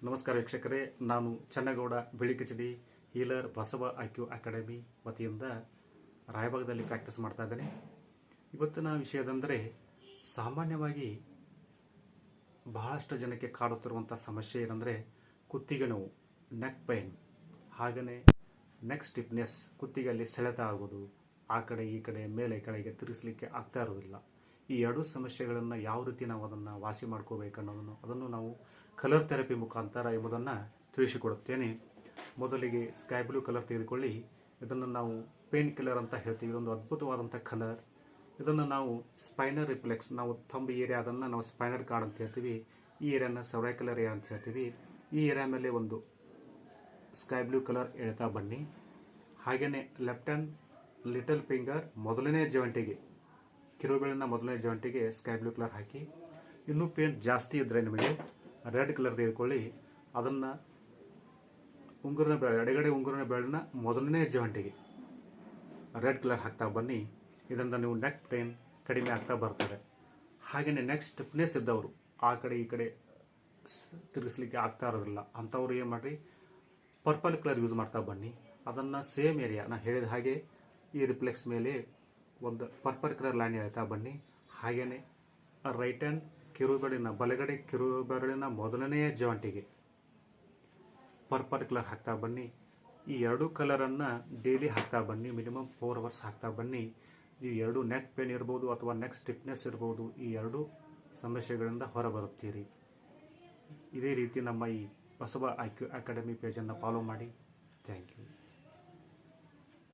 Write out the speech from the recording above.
ನಮಸ್ಕಾರ ವೀಕ್ಷಕರೇ, ನಾನು Channagouda ಬಿಳಿಕಿಚಡಿ healer Basava IQ academy ವತಿಯಿಂದ ರಾಯಭಾಗದಲ್ಲಿ ಪ್ರಾಕ್ಟೀಸ್ ಮಾಡ್ತಾ ಇದ್ದೇನೆ. ಇವತ್ತಿನ ವಿಷಯದಂದರೆ ಸಾಮಾನ್ಯವಾಗಿ ಬಹಳಷ್ಟು ಜನಕ್ಕೆ ಕಾಡುತ್ತಿರುವಂಥ ಸಮಸ್ಯೆ ಏನಂದರೆ ಕುತ್ತಿಗೆ ನೋವು, ನೆಕ್ ಪೈನ್, ಹಾಗೆಯೇ ನೆಕ್ ಸ್ಟಿಫ್ನೆಸ್, ಕುತ್ತಿಗೆಯಲ್ಲಿ ಸೆಳೆತ ಆಗೋದು, ಆ ಕಡೆ ಈ ಕಡೆ ಮೇಲೆ ಕೆಳಗೆ ತಿರುಗಿಸಲಿಕ್ಕೆ ಆಗ್ತಾ ಇರೋದಿಲ್ಲ. ಈ ಎರಡೂ ಸಮಸ್ಯೆಗಳನ್ನು ಯಾವ ರೀತಿ ನಾವು ಅದನ್ನು ವಾಸಿ ಮಾಡ್ಕೋಬೇಕನ್ನೋದನ್ನು ಅದನ್ನು ನಾವು ಕಲರ್ ಥೆರಪಿ ಮುಖಾಂತರ ಎಂಬುದನ್ನು ತಿಳಿಸಿಕೊಡುತ್ತೇನೆ. ಮೊದಲಿಗೆ ಸ್ಕೈ ಬ್ಲೂ ಕಲರ್ ತೆಗೆದುಕೊಳ್ಳಿ. ಇದನ್ನು ನಾವು ಪೇನ್ ಕಿಲ್ಲರ್ ಅಂತ ಹೇಳ್ತೀವಿ. ಇದೊಂದು ಅದ್ಭುತವಾದಂಥ ಕಲರ್. ಇದನ್ನು ನಾವು ಸ್ಪೈನರ್ ರಿಫ್ಲೆಕ್ಸ್, ನಾವು ಥಂಬ್ ಏರಿಯಾ ಅದನ್ನು ನಾವು ಸ್ಪೈನರ್ ಕಾರ್ಡ್ ಅಂತ ಹೇಳ್ತೀವಿ. ಈ ಏರಿಯಾನ ಸೆರೈಕಲ್ ಏರಿಯಾ ಅಂತ ಹೇಳ್ತೀವಿ. ಈ ಏರಿಯಾ ಮೇಲೆ ಒಂದು ಸ್ಕೈ ಬ್ಲೂ ಕಲರ್ ಎಳ್ತಾ ಬನ್ನಿ. ಹಾಗೆಯೇ ಲೆಫ್ಟ್ ಹ್ಯಾಂಡ್ ಲಿಟಲ್ ಫಿಂಗರ್ ಮೊದಲನೇ ಜಾಯಿಂಟಿಗೆ, ಕಿರುಬೆರಳಿನ ಮೊದಲನೇ ಜಾಯಿಂಟಿಗೆ ಸ್ಕೈ ಬ್ಲೂ ಕಲರ್ ಹಾಕಿ. ಇನ್ನೂ ಪೇನ್ ಜಾಸ್ತಿ ಇದ್ದರೆ ನಿಮಗೆ ರೆಡ್ ಕಲರ್ ತೆಗೆದುಕೊಳ್ಳಿ. ಅದನ್ನು ಉಂಗುರನ ಬೆರಳು, ಎಡಗಡೆ ಉಂಗುರನ ಬೆರಳಿನ ಮೊದಲನೇ ಜಾಯಿಂಟಿಗೆ ರೆಡ್ ಕಲರ್ ಹಾಕ್ತಾ ಬನ್ನಿ. ಇದರಿಂದ ನೀವು ನೆಕ್ ಪೇನ್ ಕಡಿಮೆ ಆಗ್ತಾ ಬರ್ತದೆ. ಹಾಗೆಯೇ ನೆಕ್ ಸ್ಟಿಫ್ನೆಸ್ ಇದ್ದವರು, ಆ ಕಡೆ ಈ ಕಡೆ ತಿರುಗಿಸ್ಲಿಕ್ಕೆ ಆಗ್ತಾ ಇರೋದಿಲ್ಲ ಅಂಥವ್ರು ಏನು ಮಾಡಿರಿ, ಪರ್ಪಲ್ ಕಲರ್ ಯೂಸ್ ಮಾಡ್ತಾ ಬನ್ನಿ. ಅದನ್ನು ಸೇಮ್ ಏರಿಯಾ ನಾನು ಹೇಳಿದ ಹಾಗೆ ಈ ರಿಫ್ಲೆಕ್ಸ್ ಮೇಲೆ ಒಂದು ಪರ್ಪಲ್ ಕಲರ್ ಲೈನ್ ಹೇಳ್ತಾ ಬನ್ನಿ. ಹಾಗೆಯೇ ರೈಟ್ ಹ್ಯಾಂಡ್ ಕಿರುಬೆರಳಿನ ಬಲಗಡೆ ಕಿರುಬೆರಳಿನ ಮೊದಲನೆಯ ಜಾಯಿಂಟಿಗೆ ಪರ್ಪಲ್ ಕಲರ್ ಹಾಕ್ತಾ ಬನ್ನಿ. ಈ ಎರಡೂ ಕಲರನ್ನು ಡೈಲಿ ಹಾಕ್ತಾ ಬನ್ನಿ. ಮಿನಿಮಮ್ 4 ಅವರ್ಸ್ ಹಾಕ್ತಾ ಬನ್ನಿ. ಈ ಎರಡು ನೆಕ್ ಪೇನ್ ಇರ್ಬೋದು ಅಥವಾ ನೆಕ್ ಸ್ಟಿಫ್ನೆಸ್ ಇರ್ಬೋದು, ಈ ಎರಡೂ ಸಮಸ್ಯೆಗಳಿಂದ ಹೊರಬರುತ್ತೀರಿ. ಇದೇ ರೀತಿ ನಮ್ಮ ಈ ಬಸವ ಐಕ್ಯೂ ಅಕಾಡೆಮಿ ಪೇಜನ್ನು ಫಾಲೋ ಮಾಡಿ. Thank you.